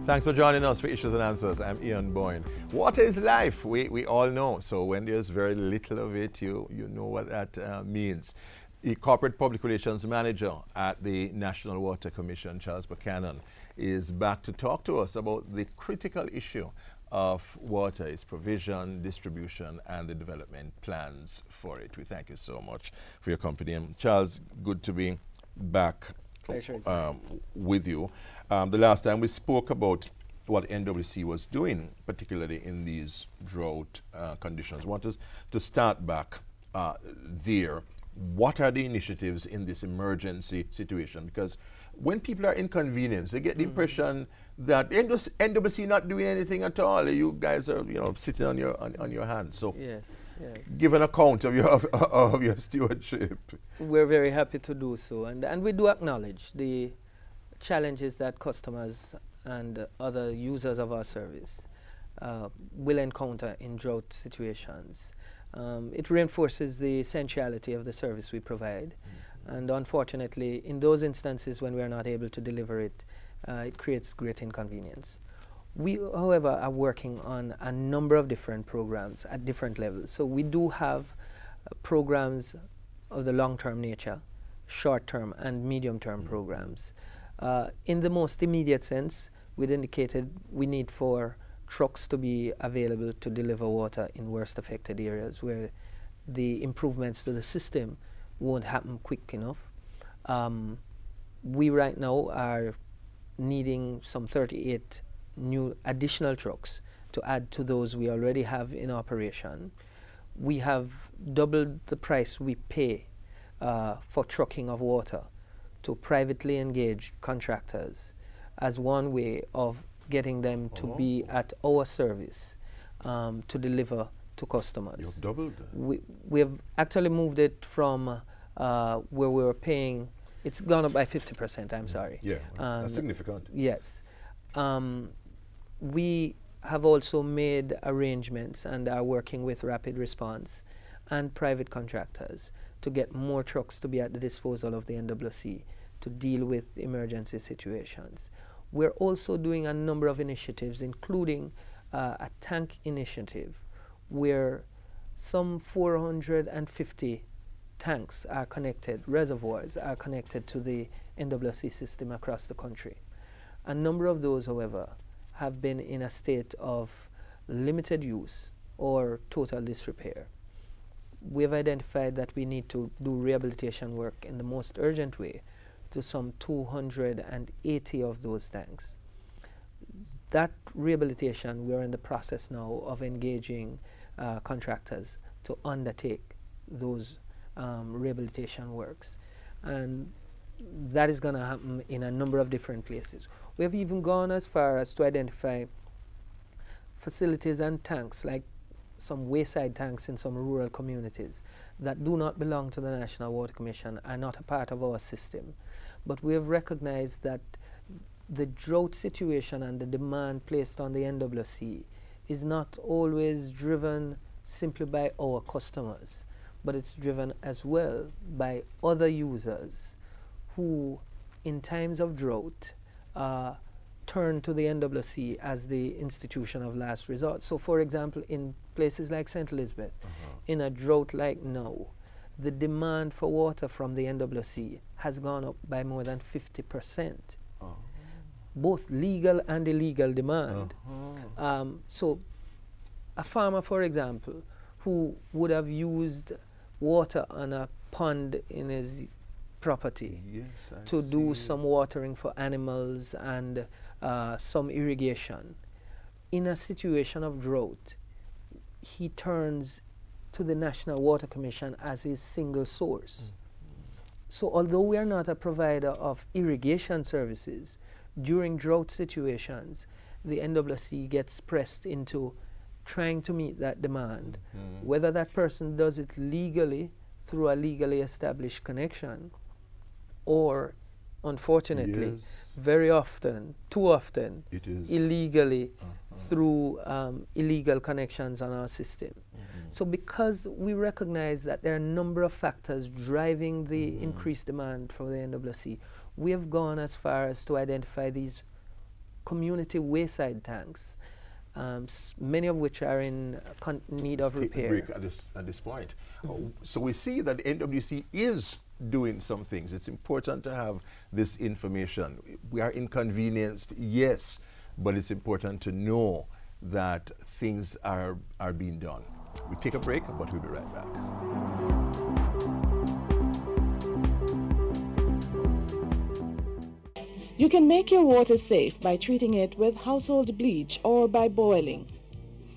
Thanks for joining us for Issues and Answers. I'm Ian Boyne. Water is life, we all know. So when there's very little of it, you know what that means. The Corporate Public Relations Manager at the National Water Commission, Charles Buchanan, is back to talk to us about the critical issue of water, its provision, distribution, and the development plans for it. We thank you so much for your company. And Charles, good to be back with you. The last time we spoke about what NWC was doing, particularly in these drought conditions. I want us to start back there. What are the initiatives in this emergency situation? Because when people are inconvenienced, they get the impression that NWC not doing anything at all. You guys are, sitting on your hands. So yes. Give an account of your stewardship. We're very happy to do so, and we do acknowledge the challenges that customers and other users of our service will encounter in drought situations. It reinforces the essentiality of the service we provide, and unfortunately, in those instances when we are not able to deliver it, it creates great inconvenience. We, however, are working on a number of different programs at different levels. So we do have programs of the long-term nature, short-term and medium-term programs. In the most immediate sense, we'd indicated we need for trucks to be available to deliver water in worst affected areas where the improvements to the system won't happen quick enough. We right now are needing some 38 new additional trucks to add to those we already have in operation. We have doubled the price we pay for trucking of water to privately engaged contractors as one way of getting them to be at our service to deliver to customers. You've doubled that. We have actually moved it from where we were paying, it's gone up by 50%, I'm sorry. Yeah, that's significant. Yes. We have also made arrangements and are working with Rapid Response and private contractors to get more trucks to be at the disposal of the NWC to deal with emergency situations. We're also doing a number of initiatives, including a tank initiative where some 450 tanks are connected, reservoirs are connected to the NWC system across the country. A number of those, however, have been in a state of limited use or total disrepair. We have identified that we need to do rehabilitation work in the most urgent way to some 280 of those tanks. That rehabilitation, we're in the process now of engaging contractors to undertake those rehabilitation works. And that is going to happen in a number of different places. We have even gone as far as to identify facilities and tanks, like some wayside tanks in some rural communities that do not belong to the National Water Commission, are not a part of our system. But we have recognized that the drought situation and the demand placed on the NWC is not always driven simply by our customers, but it's driven as well by other users who, in times of drought, turn to the NWC as the institution of last resort. So, for example, in places like St. Elizabeth, in a drought like now, the demand for water from the NWC has gone up by more than 50%. Both legal and illegal demand. So, a farmer, for example, who would have used water on a pond in his property to do some watering for animals and some irrigation. In a situation of drought, he turns to the National Water Commission as his single source. So although we are not a provider of irrigation services, during drought situations, the NWC gets pressed into trying to meet that demand, whether that person does it legally through a legally established connection, or unfortunately, very often, too often, illegally through illegal connections on our system. So because we recognize that there are a number of factors driving the increased demand for the NWC, we have gone as far as to identify these community wayside tanks, many of which are in need of repair. Break at this point. So we see that NWC is doing some things. It's important to have this information. We are inconvenienced, yes, but it's important to know that things are being done. We take a break, but we'll be right back. You can make your water safe by treating it with household bleach or by boiling.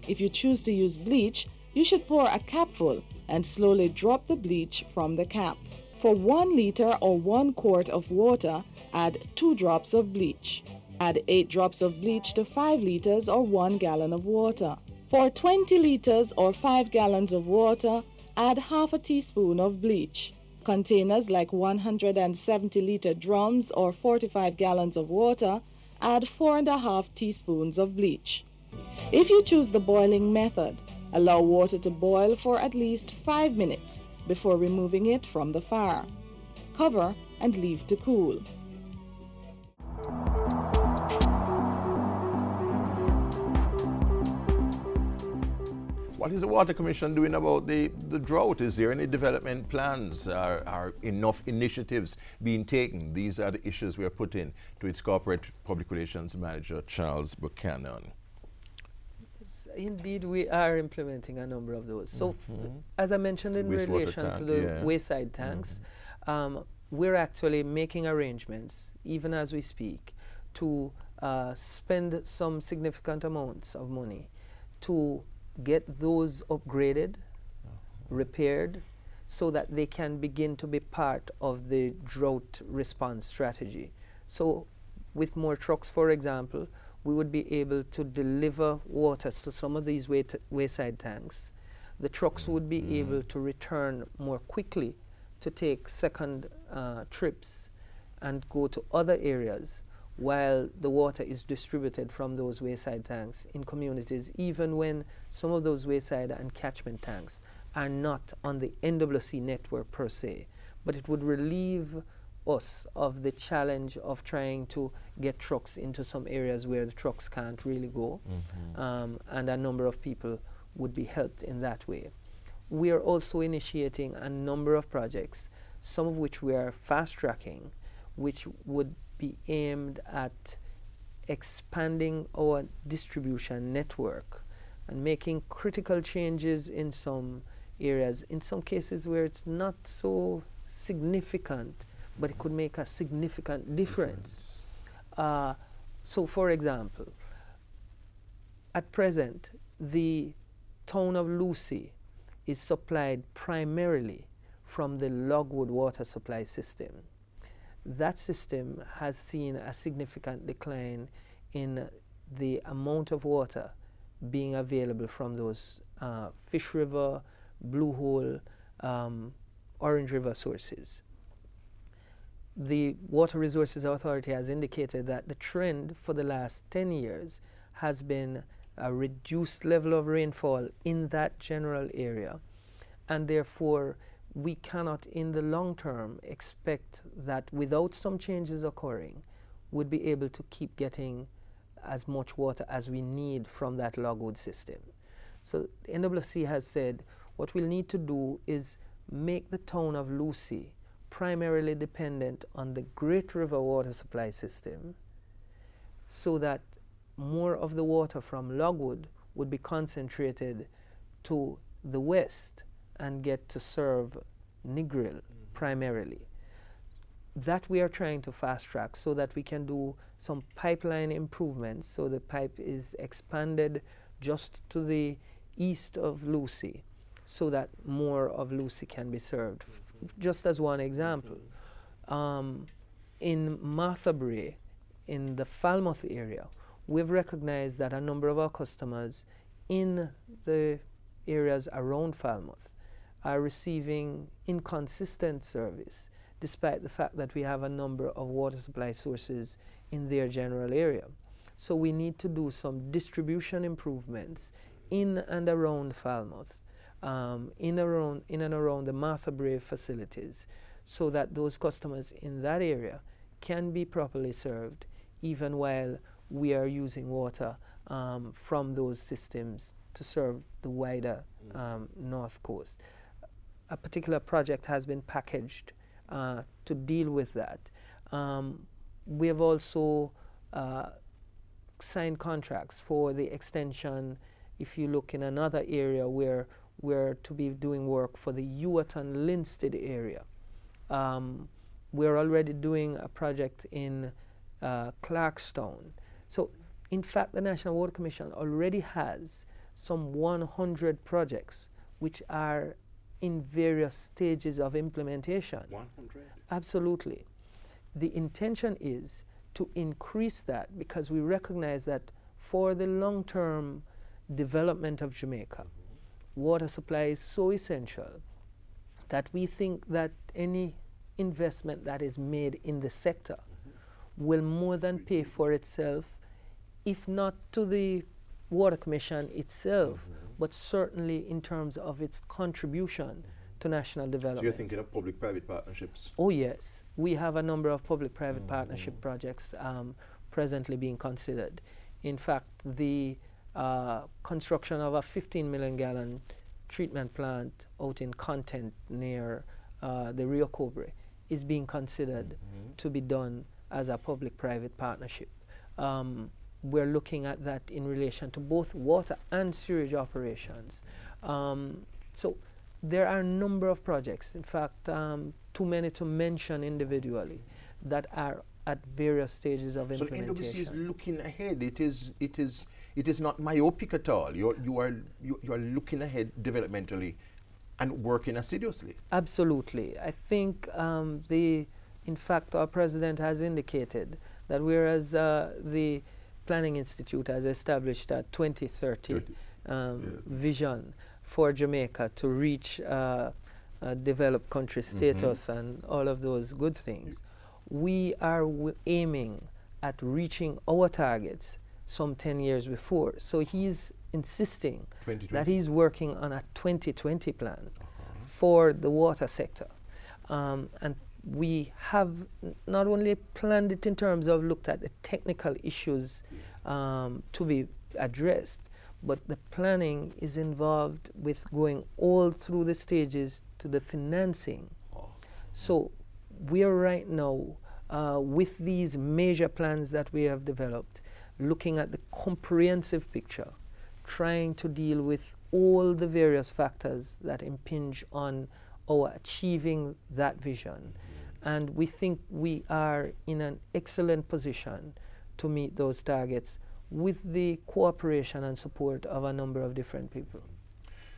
If you choose to use bleach, you should pour a capful and slowly drop the bleach from the cap. For 1 liter or 1 quart of water, add 2 drops of bleach. Add 8 drops of bleach to 5 liters or 1 gallon of water. For 20 liters or 5 gallons of water, add half a teaspoon of bleach. Containers like 170-liter drums or 45 gallons of water, add 4.5 teaspoons of bleach. If you choose the boiling method, allow water to boil for at least 5 minutes before removing it from the fire. Cover and leave to cool. What is the Water Commission doing about the drought? Is there any development plans? Are enough initiatives being taken? These are the issues we are putting to its Corporate Public Relations Manager, Charles Buchanan. Indeed, we are implementing a number of those. So, as I mentioned in relation to the wayside tanks, we're actually making arrangements, even as we speak, to spend some significant amounts of money to get those upgraded, repaired, so that they can begin to be part of the drought response strategy. So with more trucks, for example, we would be able to deliver water to some of these wayside tanks. The trucks would be able to return more quickly to take second trips and go to other areas while the water is distributed from those wayside tanks in communities, even when some of those wayside and catchment tanks are not on the NWC network per se. But it would relieve us of the challenge of trying to get trucks into some areas where the trucks can't really go, and a number of people would be helped in that way. We are also initiating a number of projects, some of which we are fast-tracking, which would be aimed at expanding our distribution network and making critical changes in some areas, in some cases where it's not so significant, but it could make a significant difference. So for example, at present, the town of Lucy is supplied primarily from the Logwood water supply system. That system has seen a significant decline in the amount of water being available from those Fish River, Blue Hole, Orange River sources. The Water Resources Authority has indicated that the trend for the last 10 years has been a reduced level of rainfall in that general area, and therefore we cannot in the long term expect that without some changes occurring, we'd be able to keep getting as much water as we need from that Logwood system. So the NWC has said what we'll need to do is make the town of Lucy primarily dependent on the Great River water supply system, so that more of the water from Logwood would be concentrated to the west and get to serve Negril primarily. That we are trying to fast track so that we can do some pipeline improvements, so the pipe is expanded just to the east of Lucy so that more of Lucy can be served. Just as one example, in Martha Brae, in the Falmouth area, we've recognized that a number of our customers in the areas around Falmouth are receiving inconsistent service, despite the fact that we have a number of water supply sources in their general area. So we need to do some distribution improvements in and around Falmouth, in and around the Martha Brae facilities, so that those customers in that area can be properly served, even while we are using water from those systems to serve the wider North Coast. A particular project has been packaged to deal with that. We have also signed contracts for the extension. If you look in another area where we're to be doing work for the Yuaton-Linstead area, we're already doing a project in Clarkstown. So, in fact, the National Water Commission already has some 100 projects which are in various stages of implementation. 100? Absolutely. The intention is to increase that because we recognize that for the long-term development of Jamaica, water supply is so essential that we think that any investment that is made in the sector will more than pay for itself, if not to the Water Commission itself, but certainly in terms of its contribution to national development. So you're thinking of public-private partnerships? Oh yes, we have a number of public-private partnership projects presently being considered. In fact, the construction of a 15 million gallon treatment plant out in Content near the Rio Cobre is being considered to be done as a public-private partnership. We're looking at that in relation to both water and sewage operations. So there are a number of projects, in fact, too many to mention individually, that are at various stages of implementation. So NWC is looking ahead. It is not myopic at all. You are looking ahead developmentally and working assiduously. Absolutely. I think in fact, our president has indicated that whereas the Planning Institute has established a 2030 vision for Jamaica to reach a developed country status and all of those good things, we are aiming at reaching our targets some 10 years before. So he's insisting that he's working on a 2020 plan for the water sector. And we have not only planned it in terms of looked at the technical issues to be addressed, but the planning is involved with going all through the stages to the financing. So we are right now with these major plans that we have developed, looking at the comprehensive picture, trying to deal with all the various factors that impinge on our achieving that vision. And we think we are in an excellent position to meet those targets with the cooperation and support of a number of different people.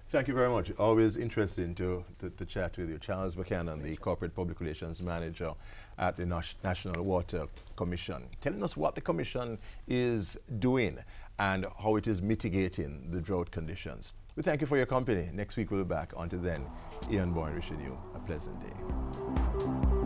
Thank you very much. Always interesting to chat with you. Charles Buchanan, the Corporate Public Relations Manager at the National Water Commission, telling us what the Commission is doing and how it is mitigating the drought conditions. We thank you for your company. Next week we'll be back. Until then, Ian Boyne wishing you a pleasant day.